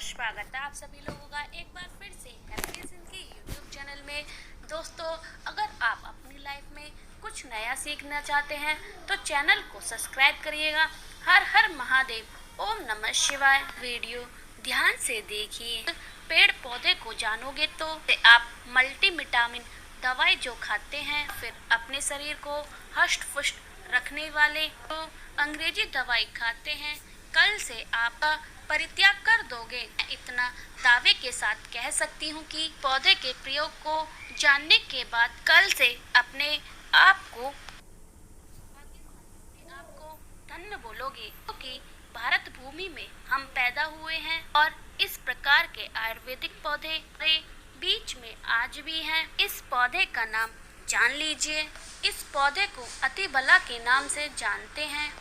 स्वागत है आप सभी लोगों का एक बार फिर से हैप्पी जिंदगी यूट्यूब चैनल में। दोस्तों, अगर आप अपनी लाइफ में कुछ नया सीखना चाहते हैं तो चैनल को सब्सक्राइब करिएगा। हर हर महादेव, ओम नमः शिवाय। वीडियो ध्यान से देखिए। पेड़ पौधे को जानोगे तो आप मल्टीविटामिन दवाई जो खाते हैं, फिर अपने शरीर को हष्ट पुष्ट रखने वाले तो अंग्रेजी दवाई खाते हैं, कल से आपका परित्याग कर दोगे। मैं इतना दावे के साथ कह सकती हूँ कि पौधे के प्रयोग को जानने के बाद कल से अपने आप को धन्य बोलोगे, क्योंकि भारत भूमि में हम पैदा हुए हैं और इस प्रकार के आयुर्वेदिक पौधे बीच में आज भी हैं। इस पौधे का नाम जान लीजिए। इस पौधे को अतिबला के नाम से जानते हैं,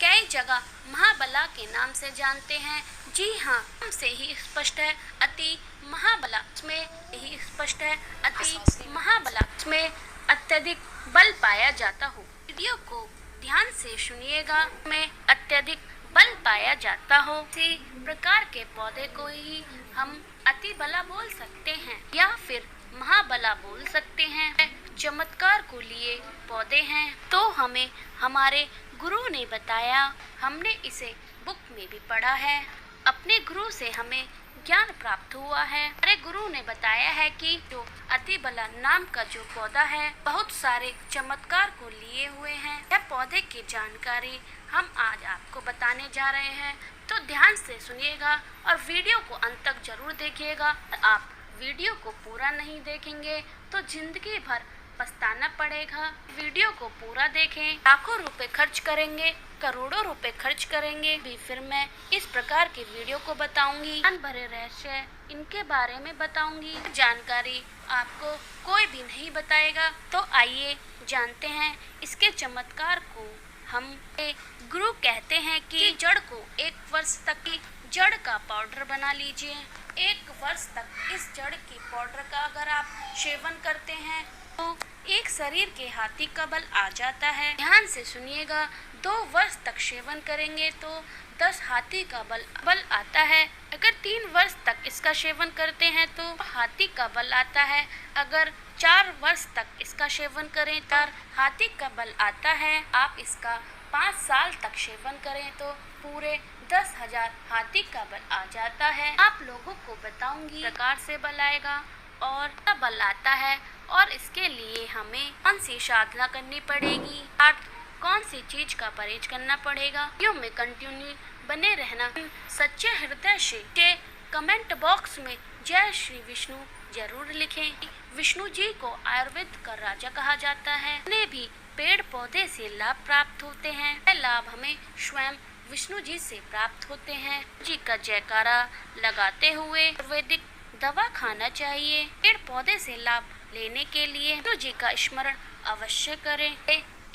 कई जगह महाबला के नाम से जानते हैं। जी हाँ, से ही स्पष्ट है अति महाबला में यही स्पष्ट है अति महाबला में अत्यधिक बल पाया जाता हो। वीडियो को ध्यान से सुनिएगा। में अत्यधिक बल पाया जाता हो, इसी प्रकार के पौधे को ही हम अतिबला बोल सकते हैं या फिर महाबला बोल सकते हैं। चमत्कार को लिए पौधे हैं तो हमें हमारे गुरु ने बताया, हमने इसे बुक में भी पढ़ा है, अपने गुरु से हमें ज्ञान प्राप्त हुआ है। हमारे गुरु ने बताया है कि जो अतिबला नाम का जो पौधा है बहुत सारे चमत्कार को लिए हुए हैं। यह पौधे की जानकारी हम आज आपको बताने जा रहे हैं, तो ध्यान से सुनिएगा और वीडियो को अंत तक जरूर देखिएगा। आप वीडियो को पूरा नहीं देखेंगे तो जिंदगी भर पछताना पड़ेगा। वीडियो को पूरा देखें, लाखों रुपए खर्च करेंगे, करोड़ों रुपए खर्च करेंगे भी फिर मैं इस प्रकार की वीडियो को बताऊंगी। ज्ञान भरे रहस्य इनके बारे में बताऊंगी। जानकारी आपको कोई भी नहीं बताएगा। तो आइए जानते हैं इसके चमत्कार को। हम गुरु कहते हैं कि जड़ को 1 वर्ष तक की जड़ का पाउडर बना लीजिए। 1 वर्ष तक इस जड़ की पाउडर का अगर आप सेवन करते हैं तो एक शरीर के हाथी का बल आ जाता है। ध्यान से सुनिएगा। 2 वर्ष तक सेवन करेंगे तो 10 हाथी का बल आता है। अगर 3 वर्ष तक इसका सेवन करते हैं तो हाथी का बल आता है। अगर 4 वर्ष तक इसका सेवन करें तो हाथी का बल आता है। आप इसका 5 साल तक सेवन करें तो पूरे 10,000 हाथी का बल आ जाता है। आप लोगों को बताऊंगी प्रकार से बल आएगा और बल आता है और इसके लिए हमें कौन सी साधना करनी पड़ेगी, कौन सी चीज का परहेज करना पड़ेगा। वीडियो में कंटिन्यू बने रहना। सच्चे हृदय से कमेंट बॉक्स में जय श्री विष्णु जरूर लिखें। विष्णु जी को आयुर्वेद का राजा कहा जाता है। उन्हें भी पेड़ पौधे से लाभ प्राप्त होते हैं। यह लाभ हमें स्वयं विष्णु जी से प्राप्त होते हैं। जी का जयकारा लगाते हुए आयुर्वेदिक दवा खाना चाहिए। पेड़ पौधे से लाभ लेने के लिए विष्णु जी का स्मरण अवश्य करें।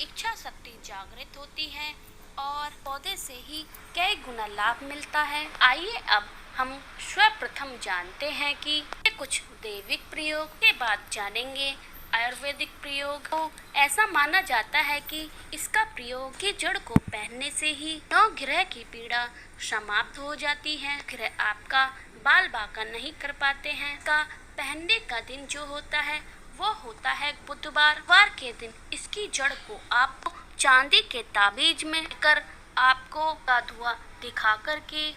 इच्छा शक्ति जागृत होती है और पौधे से ही कई गुना लाभ मिलता है। आइए अब हम सर्वप्रथम जानते हैं कि कुछ दैविक प्रयोग के बाद जानेंगे आयुर्वेदिक प्रयोग। तो ऐसा माना जाता है कि इसका प्रयोग की जड़ को पहनने से ही 9 ग्रह की पीड़ा समाप्त हो जाती है। ग्रह आपका बाल बाका नहीं कर पाते हैं। का पहनने का दिन जो होता है वो होता है बुधवार। बुधवार के दिन इसकी जड़ को आप चांदी के ताबीज में कर आपको का धुआं दिखा करके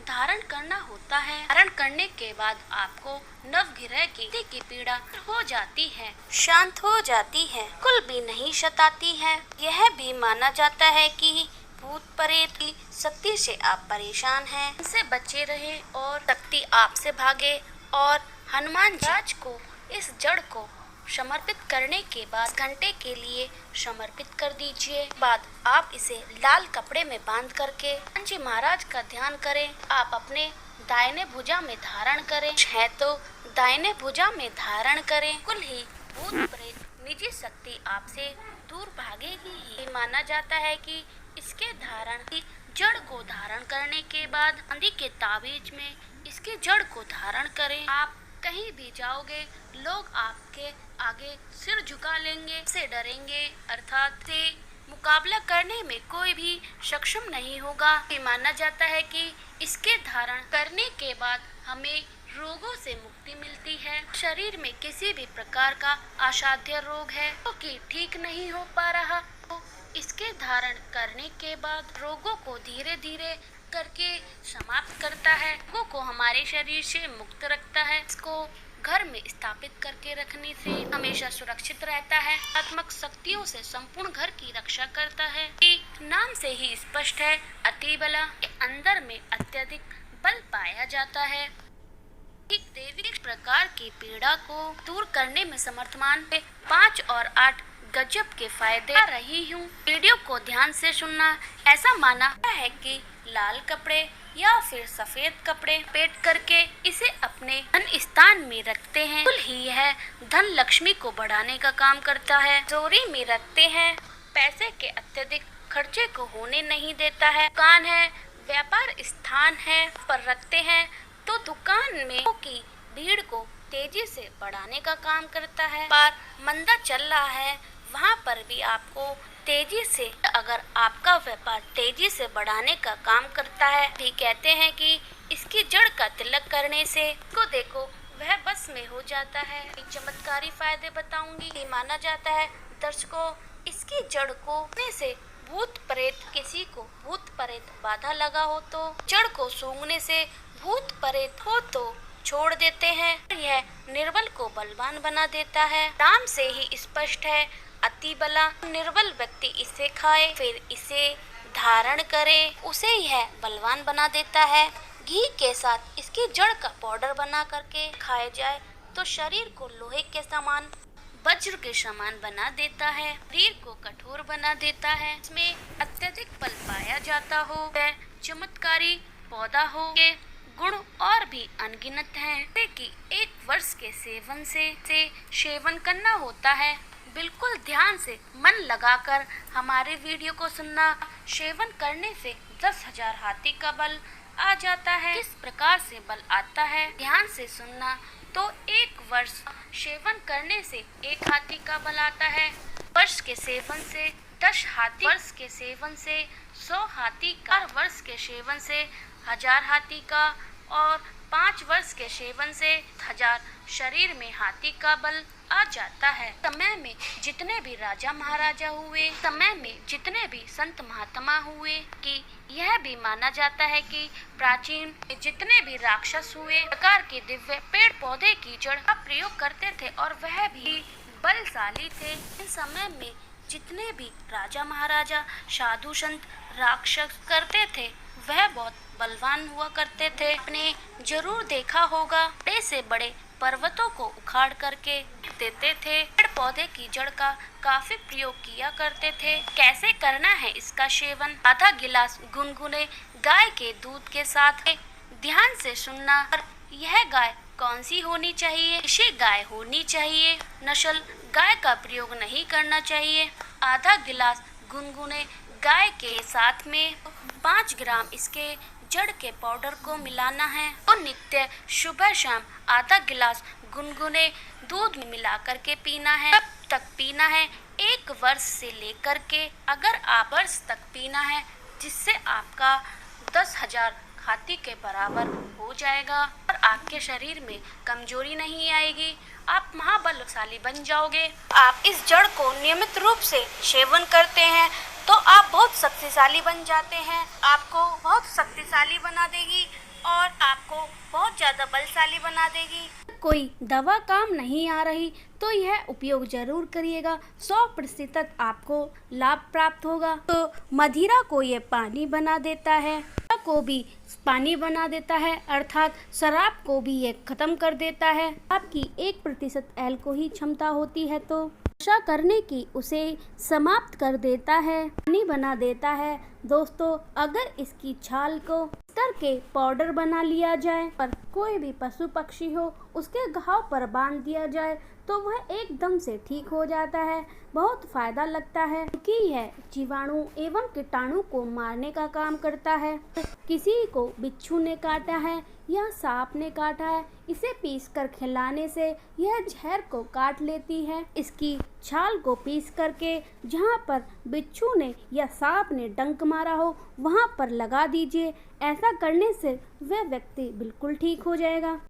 धारण करना होता है। धारण करने के बाद आपको नवग्रह की पीड़ा हो जाती है, शांत हो जाती है, कुल भी नहीं सताती है। यह भी माना जाता है कि भूत प्रेत की शक्ति से आप परेशान हैं, इनसे बचे रहे और शक्ति आपसे भागे। और हनुमान जी को इस जड़ को समर्पित करने के बाद घंटे के लिए समर्पित कर दीजिए। बाद आप इसे लाल कपड़े में बांध करके हनुमान जी महाराज का ध्यान करें। आप अपने दाहिने भुजा में धारण करें, है तो दाहिने भुजा में धारण करें। कुल ही भूत प्रेत निजी शक्ति आपसे दूर भागेगी ही। माना जाता है कि इसके धारण की जड़ को धारण करने के बाद चांदी के ताबीज में इसकी जड़ को धारण करें। आप कहीं भी जाओगे लोग आपके आगे सिर झुका लेंगे, से डरेंगे, अर्थात से मुकाबला करने में कोई भी सक्षम नहीं होगा। ये माना जाता है कि इसके धारण करने के बाद हमें रोगों से मुक्ति मिलती है। शरीर में किसी भी प्रकार का असाध्य रोग है जो कि ठीक नहीं हो पा रहा, तो इसके धारण करने के बाद रोगों को धीरे धीरे करके समाप्त करता है, रोगों को हमारे शरीर से मुक्त रखता है। इसको घर में स्थापित करके रखने से हमेशा सुरक्षित रहता है, आत्मक शक्तियों से संपूर्ण घर की रक्षा करता है। नाम से ही स्पष्ट है, अति बला के अंदर में अत्यधिक बल पाया जाता है। एक देवी इस प्रकार की पीड़ा को दूर करने में समर्थमान 5 और 8 गजब के फायदे आ रही हूँ। वीडियो को ध्यान से सुनना। ऐसा माना है कि लाल कपड़े या फिर सफेद कपड़े पेट करके इसे अपने धन स्थान में रखते हैं। फूल ही है धन लक्ष्मी को बढ़ाने का काम करता है। चोरी में रखते हैं, पैसे के अत्यधिक खर्चे को होने नहीं देता है। दुकान है, व्यापार स्थान है पर रखते हैं तो दुकान में की भीड़ को तेजी से बढ़ाने का काम करता है। पर मंदा चल रहा है वहाँ पर भी आपको तेजी से, अगर आपका व्यापार तेजी से बढ़ाने का काम करता है, भी कहते हैं कि इसकी जड़ का तिलक करने से को देखो वह बस में हो जाता है। एक चमत्कारी फायदे बताऊंगी। ये माना जाता है दर्शकों, इसकी जड़ को से भूत प्रेत, किसी को भूत प्रेत बाधा लगा हो तो जड़ को सूंघने से भूत प्रेत हो तो छोड़ देते हैं। यह निर्बल को बलवान बना देता है। नाम से ही स्पष्ट है, अति बला। निर्बल व्यक्ति इसे खाए फिर इसे धारण करे, उसे यह बलवान बना देता है। घी के साथ इसकी जड़ का पाउडर बना करके खाया जाए तो शरीर को लोहे के समान, वज्र के समान बना देता है, शरीर को कठोर बना देता है। इसमें अत्यधिक बल पाया जाता हो, वह चमत्कारी पौधा हो के गुण और भी अनगिनत हैं। जैसे कि 1 वर्ष के सेवन से सेवन करना होता है। बिल्कुल ध्यान से मन लगाकर हमारे वीडियो को सुनना। सेवन करने से 10,000 हाथी का बल आ जाता है। किस प्रकार से बल आता है ध्यान से सुनना। तो 1 वर्ष सेवन करने से 1 हाथी का बल आता है। वर्ष के सेवन से 10 हाथी, वर्ष के सेवन से 100 हाथी का, 4 वर्ष के सेवन से 1000 हाथी का और 5 वर्ष के सेवन से 1000 शरीर में हाथी का बल आ जाता है। समय में जितने भी राजा महाराजा हुए, समय में जितने भी संत महात्मा हुए, कि यह भी माना जाता है कि प्राचीन जितने भी राक्षस हुए प्रकार के दिव्य पेड़ पौधे की जड़ का प्रयोग करते थे और वह भी बलशाली थे। इन समय में जितने भी राजा महाराजा, साधु संत राक्षस करते थे वह बहुत बलवान हुआ करते थे। आपने जरूर देखा होगा, बड़े से बड़े पर्वतों को उखाड़ करके देते थे। पेड़ पौधे की जड़ का काफी प्रयोग किया करते थे। कैसे करना है इसका सेवन? आधा गिलास गुनगुने गाय के दूध के साथ ध्यान से सुनना। और यह गाय कौन सी होनी चाहिए? देशी गाय होनी चाहिए, नस्ल गाय का प्रयोग नहीं करना चाहिए। आधा गिलास गुनगुने गाय के साथ में 5 ग्राम इसके जड़ के पाउडर को मिलाना है और नित्य सुबह शाम आधा गिलास गुनगुने दूध में मिला करके पीना है। तब तक पीना है 1 वर्ष से लेकर के, अगर आप वर्ष तक पीना है, जिससे आपका 10,000 हाथी के बराबर हो जाएगा और आपके शरीर में कमजोरी नहीं आएगी। आप महाबलशाली बन जाओगे। आप इस जड़ को नियमित रूप से सेवन करते हैं तो आप बहुत शक्तिशाली बन जाते हैं। आपको बहुत शक्तिशाली बना देगी और आपको बहुत ज्यादा बलशाली बना देगी। कोई दवा काम नहीं आ रही तो यह उपयोग जरूर करिएगा, 100% आपको लाभ प्राप्त होगा। तो मदिरा को ये पानी बना देता है, को भी पानी बना देता है, अर्थात शराब को भी ये खत्म कर देता है। आपकी 1% अल्कोहल ही क्षमता होती है तो नशा करने की उसे समाप्त कर देता है, पानी बना देता है। दोस्तों, अगर इसकी छाल को करके पाउडर बना लिया जाए और कोई भी पशु पक्षी हो उसके घाव पर बांध दिया जाए तो वह एकदम से ठीक हो जाता है। बहुत फायदा लगता है कि यह जीवाणु एवं कीटाणु को मारने का काम करता है। किसी को बिच्छू ने काटा है या सांप ने काटा है, इसे पीस कर खिलाने से यह जहर को काट लेती है। इसकी छाल को पीस करके जहाँ पर बिच्छू ने या सांप ने डंक मारा हो वहाँ पर लगा दीजिए। ऐसा करने से वह व्यक्ति बिल्कुल ठीक हो जाएगा।